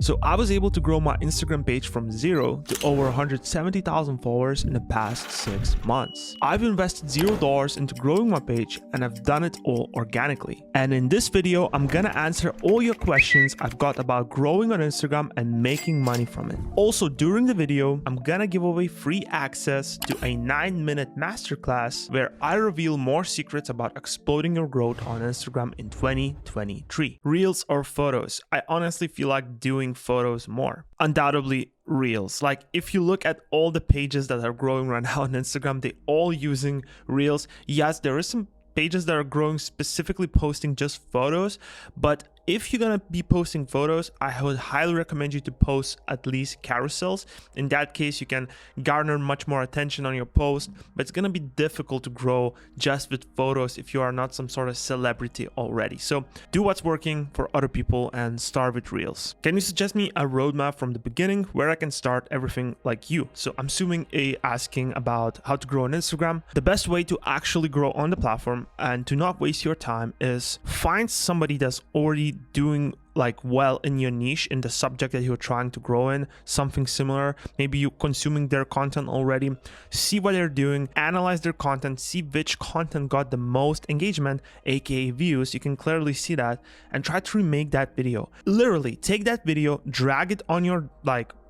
So I was able to grow my Instagram page from 0 to over 170,000 followers in the past 6 months. I've invested $0 into growing my page and I've done it all organically. And in this video, I'm gonna answer all your questions I've got about growing on Instagram and making money from it. Also, during the video, I'm gonna give away free access to a 9-minute masterclass where I reveal more secrets about exploding your growth on Instagram in 2023. Reels or photos? I honestly feel like doing photos more. Undoubtedly Reels. Like if you look at all the pages that are growing right now on Instagram, they all using Reels. Yes, there is some pages that are growing specifically posting just photos, but if you're gonna be posting photos, I would highly recommend you to post at least carousels. In that case, you can garner much more attention on your post, but it's gonna be difficult to grow just with photos if you are not some sort of celebrity already. So do what's working for other people and start with Reels. Can you suggest me a roadmap from the beginning where I can start everything like you? So I'm assuming asking about how to grow on Instagram. The best way to actually grow on the platform and to not waste your time is find somebody that's already doing like well in your niche, in the subject that you're trying to grow in, something similar. Maybe you're consuming their content already. See what they're doing, analyze their content, see which content got the most engagement, aka views. You can clearly see that, and try to remake that video. Literally take that video, drag it on your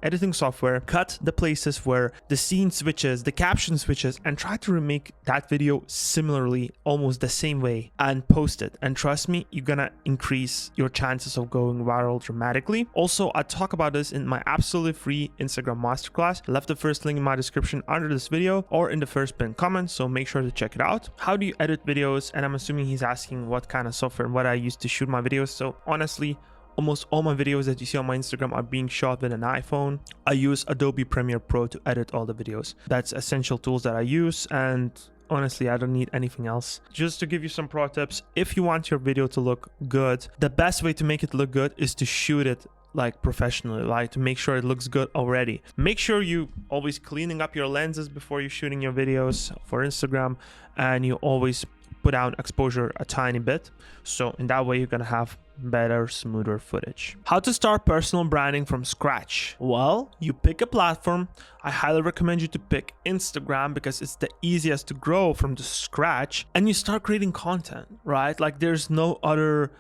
editing software, cut the places where the scene switches, the caption switches, and try to remake that video similarly, almost the same way, and post it. And trust me, you're gonna increase your chances of going viral dramatically. Also, I talk about this in my absolutely free Instagram masterclass. I left the first link in my description under this video or in the first pinned comment, so make sure to check it out. How do you edit videos? And I'm assuming he's asking what kind of software and what I use to shoot my videos. So honestly, almost all my videos that you see on my Instagram are being shot with an iPhone. I use Adobe Premiere Pro to edit all the videos. That's essential tools that I use, and honestly, I don't need anything else. Just to give you some pro tips, if you want your video to look good, the best way to make it look good is to shoot it professionally, to make sure it looks good already. Make sure you always cleaning up your lenses before you're shooting your videos for Instagram, and you always put down exposure a tiny bit. So in that way, you're gonna have better, smoother footage. How to start personal branding from scratch? Well, you pick a platform. I highly recommend you to pick Instagram because it's the easiest to grow from the scratch, and you start creating content, right? Like there's no other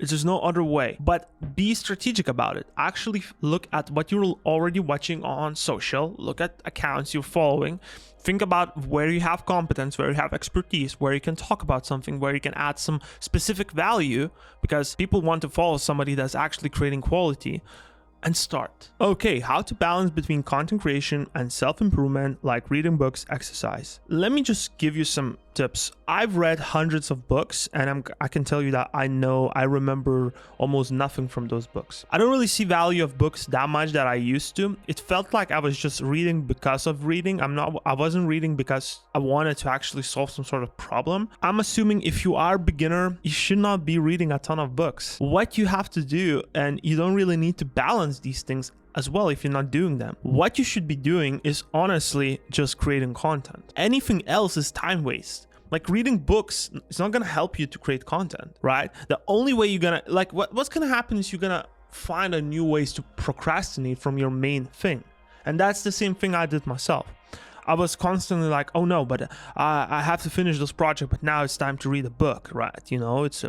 way, but be strategic about it. Actually look at what you're already watching on social, look at accounts you're following. Think about where you have competence, where you have expertise, where you can talk about something, where you can add some specific value, because people want to follow somebody that's actually creating quality, and start. Okay, how to balance between content creation and self-improvement, like reading books, exercise. Let me just give you some tips. I've read hundreds of books, and I can tell you that I remember almost nothing from those books. I don't really see value of books that much that I used to. It felt like I was just reading because of reading. I wasn't reading because I wanted to actually solve some sort of problem. I'm assuming if you are a beginner, you should not be reading a ton of books. What you have to do, and you don't really need to balance these things as well if you're not doing them. What you should be doing is honestly just creating content. Anything else is time waste. Like reading books, it's not gonna help you to create content, right? The only way you're gonna, what's gonna happen is you're gonna find a new ways to procrastinate from your main thing. And that's the same thing I did myself. I was constantly like, oh no, but I have to finish this project, but now it's time to read a book, right? You know, it's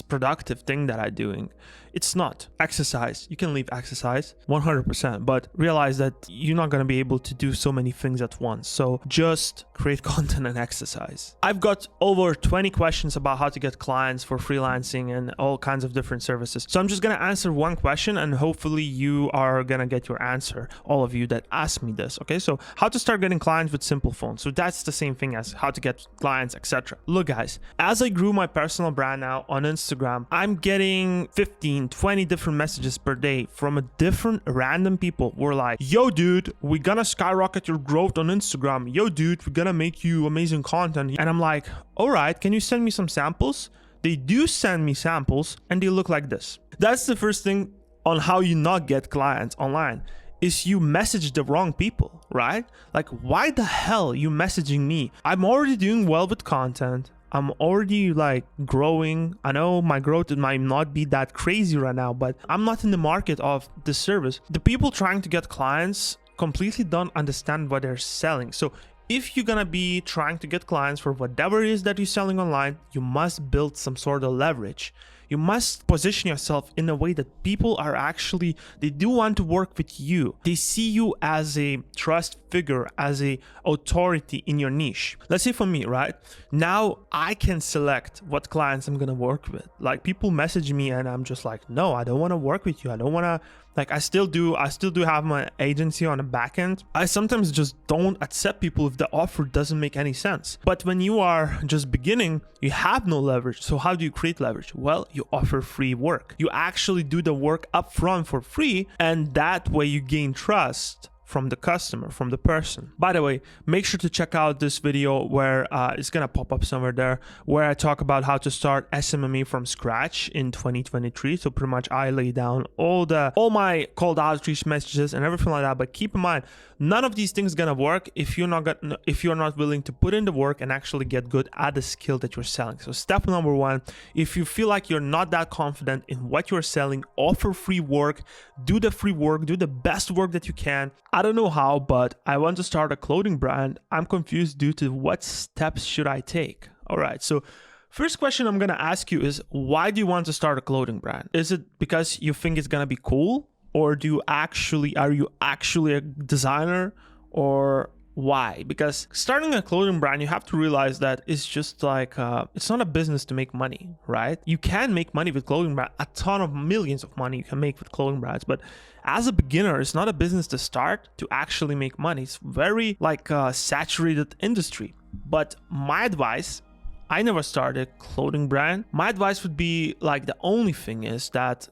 productive thing that I'm doing. It's not. Exercise, you can leave exercise 100%, but realize that you're not going to be able to do so many things at once. So just create content and exercise. I've got over 20 questions about how to get clients for freelancing and all kinds of different services. So I'm just going to answer one question, and hopefully you are going to get your answer, all of you that asked me this. Okay, so how to start getting clients with simple phones. So that's the same thing as how to get clients, etc. Look guys, as I grew my personal brand now on Instagram, I'm getting 15-20 different messages per day from a different random people who are like, yo dude, we're gonna skyrocket your growth on Instagram. Yo dude, we're gonna make you amazing content. And I'm like, all right, can you send me some samples? They do send me samples, and they look like this. That's the first thing on how you not get clients online, is you message the wrong people, right? Like, why the hell are you messaging me? I'm already doing well with content. I'm already like growing. I know my growth might not be that crazy right now, but I'm not in the market of the service. The people trying to get clients completely don't understand what they're selling. So if you're gonna be trying to get clients for whatever it is that you're selling online, you must build some sort of leverage. You must position yourself in a way that people are actually, they do want to work with you. They see you as a trust figure, as a authority in your niche. Let's say for me, right? Now I can select what clients I'm gonna work with. Like people message me and I'm just like, no, I don't wanna work with you. I don't wanna, like I still do have my agency on the back end. I sometimes just don't accept people if the offer doesn't make any sense. But when you are just beginning, you have no leverage. So how do you create leverage? Well, you offer free work. You actually do the work upfront for free, and that way you gain trust from the customer, from the person. By the way, make sure to check out this video where it's gonna pop up somewhere there, where I talk about how to start SMME from scratch in 2023. So pretty much I lay down all my cold outreach messages and everything like that. But keep in mind, none of these things gonna work if you're not willing to put in the work and actually get good at the skill that you're selling. So step number one, if you feel like you're not that confident in what you're selling, offer free work, do the free work, do the best work that you can. I don't know how, but I want to start a clothing brand. I'm confused due to what steps should I take? All right, so first question I'm gonna ask you is, why do you want to start a clothing brand? Is it because you think it's gonna be cool? Or are you actually a designer, or why? Because starting a clothing brand, you have to realize that it's just like, it's not a business to make money, right? You can make money with clothing brand, a ton of millions of money you can make with clothing brands, but as a beginner, it's not a business to start to actually make money. It's very like a saturated industry. But my advice, I never started a clothing brand. My advice would be like, the only thing is that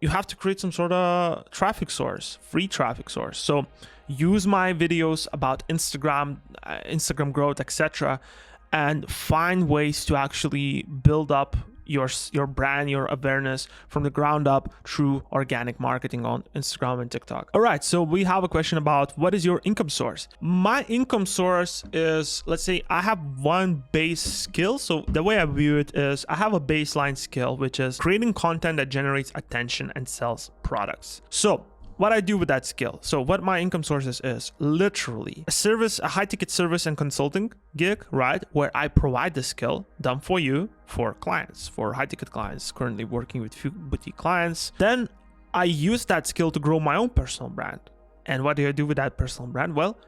you have to create some sort of traffic source, free traffic source. So use my videos about Instagram growth, etc., and find ways to actually build up your brand, your awareness from the ground up through organic marketing on Instagram and TikTok. All right, so we have a question about what is your income source? My income source is, let's say I have one base skill. So the way I view it is I have a baseline skill, which is creating content that generates attention and sells products. So what I do with that skill. So what my income sources is literally a high ticket service and consulting gig, right? Where I provide the skill done for you for clients, for high ticket clients, currently working with few boutique clients. Then I use that skill to grow my own personal brand. And what do I do with that personal brand? Well,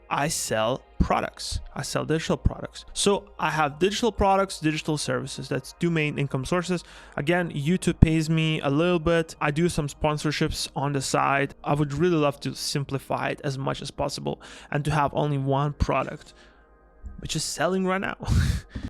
I sell products. I sell digital products. So I have digital products, digital services. That's two main income sources. Again, YouTube pays me a little bit. I do some sponsorships on the side. I would really love to simplify it as much as possible and to have only one product, which is selling right now.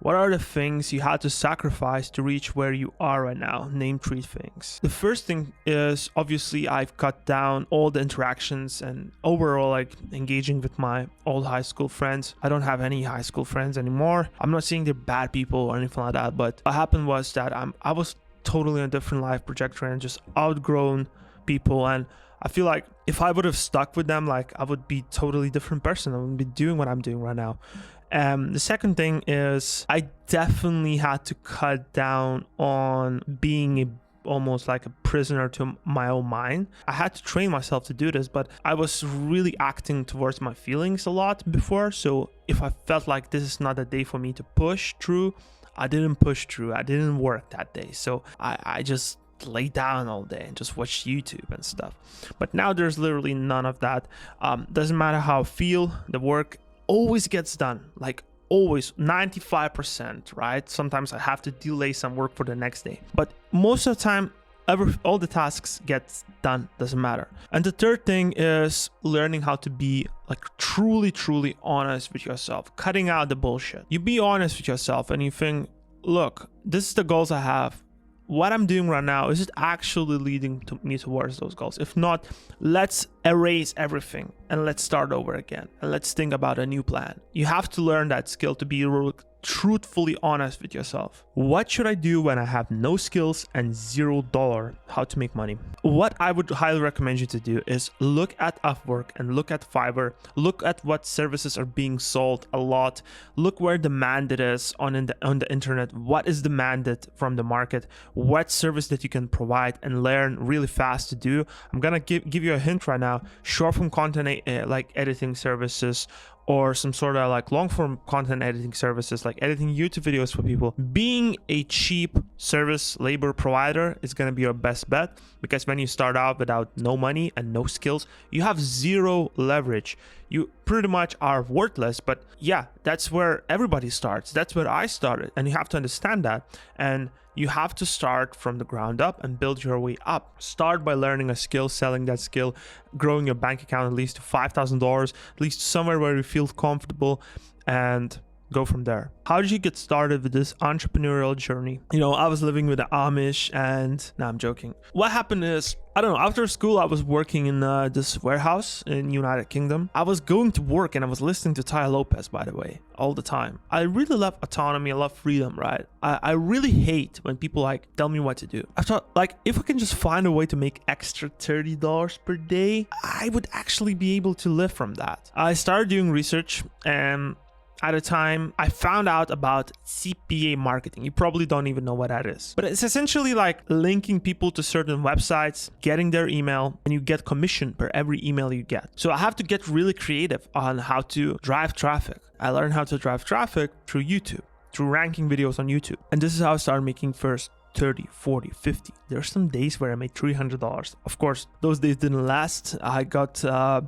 What are the things you had to sacrifice to reach where you are right now? Name 3 things. The first thing is, obviously, I've cut down all the interactions and overall like engaging with my old high school friends. I don't have any high school friends anymore. I'm not saying they're bad people or anything like that, but what happened was that I was totally on a different life trajectory and just outgrown people. And I feel like if I would have stuck with them, like I would be a totally different person. I wouldn't be doing what I'm doing right now. The second thing is I definitely had to cut down on being almost like a prisoner to my own mind. I had to train myself to do this, but I was really acting towards my feelings a lot before. So if I felt like this is not a day for me to push through, I didn't push through. I didn't work that day. So I just lay down all day and just watch YouTube and stuff. But now there's literally none of that. Doesn't matter how I feel, the work always gets done, like always 95%, right? Sometimes I have to delay some work for the next day, but most of the time all the tasks get done, doesn't matter. And the third thing is learning how to be like truly honest with yourself, cutting out the bullshit. You be honest with yourself and you think, look, this is the goals I have. What I'm doing right now, is it actually leading me towards those goals? If not, let's erase everything and let's start over again. And let's think about a new plan. You have to learn that skill to be truthfully honest with yourself. What should I do when I have no skills and $0 how to make money? What I would highly recommend you to do is look at Upwork and look at Fiverr. Look at what services are being sold a lot. Look where demand it is on the internet. What is demanded from the market? What service that you can provide and learn really fast to do. I'm gonna give you a hint right now. Short form content like editing services, or some sort of like long form content editing services, like editing YouTube videos for people. Being a cheap service labor provider is gonna be your best bet, because when you start out without no money and no skills, you have zero leverage. You pretty much are worthless. But yeah, that's where everybody starts. That's where I started, and you have to understand that. And you have to start from the ground up and build your way up. Start by learning a skill, selling that skill, growing your bank account at least to $5,000, at least somewhere where you feel comfortable, and go from there. How did you get started with this entrepreneurial journey? You know, I was living with the Amish, and no, I'm joking. What happened is, I don't know, after school, I was working in this warehouse in United Kingdom. I was going to work and I was listening to Ty Lopez, by the way, all the time. I really love autonomy. I love freedom, right? I really hate when people like tell me what to do. I thought, like, if I can just find a way to make extra $30 per day, I would actually be able to live from that. I started doing research, and at a time, I found out about CPA marketing. You probably don't even know what that is. But it's essentially like linking people to certain websites, getting their email, and you get commission per every email you get. So I have to get really creative on how to drive traffic. I learned how to drive traffic through YouTube, through ranking videos on YouTube. And this is how I started making first 30, 40, 50. There are some days where I made $300. Of course, those days didn't last. I got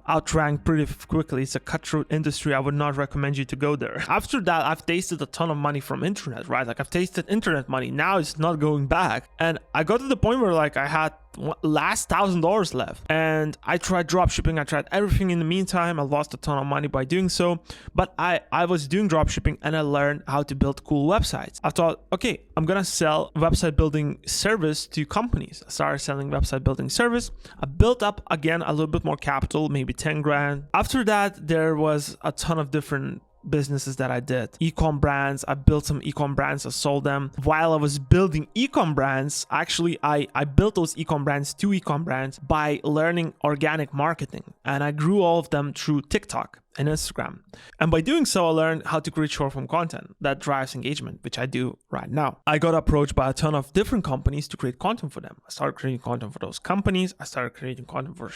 outranked pretty quickly. It's a cutthroat industry. I would not recommend you to go there. After that, I've tasted a ton of money from internet, right? Like, I've tasted internet money. Now it's not going back. And I got to the point where like I had last $1,000 left, and I tried drop shipping. I tried everything in the meantime. I lost a ton of money by doing so, but I was doing drop shipping, and I learned how to build cool websites. I thought, okay, I'm gonna sell website building service to companies. I started selling website building service. I built up again a little bit more capital, maybe 10 grand. After that, there was a ton of different businesses that I did. Ecom brands. I built some ecom brands. I sold them. While I was building ecom brands, actually, I built those ecom brands, 2 ecom brands, by learning organic marketing. And I grew all of them through TikTok and Instagram. And by doing so, I learned how to create short form content that drives engagement, which I do right now. I got approached by a ton of different companies to create content for them. I started creating content for those companies. I started creating content for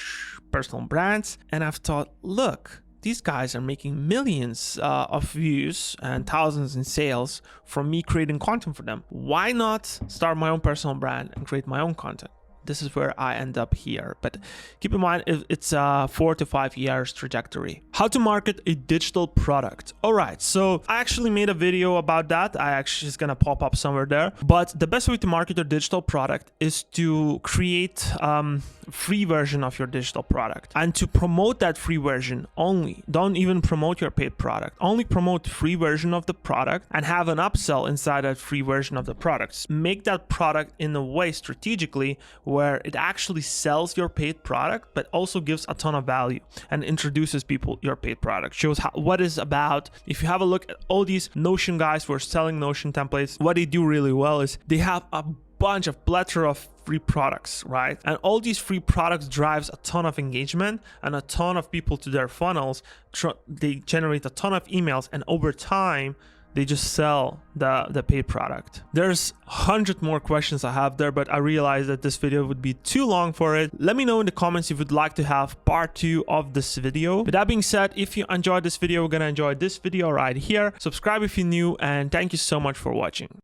personal brands. And I've thought, look, these guys are making millions of views and thousands in sales from me creating content for them. Why not start my own personal brand and create my own content? This is where I end up here. But keep in mind, it's a 4 to 5 years trajectory. How to market a digital product. All right, so I actually made a video about that. I actually is gonna pop up somewhere there. But the best way to market your digital product is to create free version of your digital product, and to promote that free version only. Don't even promote your paid product. Only promote free version of the product and have an upsell inside that free version of the products. Make that product in a way strategically where it actually sells your paid product, but also gives a ton of value and introduces people your paid product, shows what it's about. If you have a look at all these Notion guys who are selling Notion templates, what they do really well is they have a bunch of plethora of free products, right? And all these free products drives a ton of engagement and a ton of people to their funnels. They generate a ton of emails, and over time they just sell the paid product. There's 100 more questions I have there, but I realized that this video would be too long for it. Let me know in the comments if you'd like to have part 2 of this video. With that being said, if you enjoyed this video, we're gonna enjoy this video right here. Subscribe if you're new, and thank you so much for watching.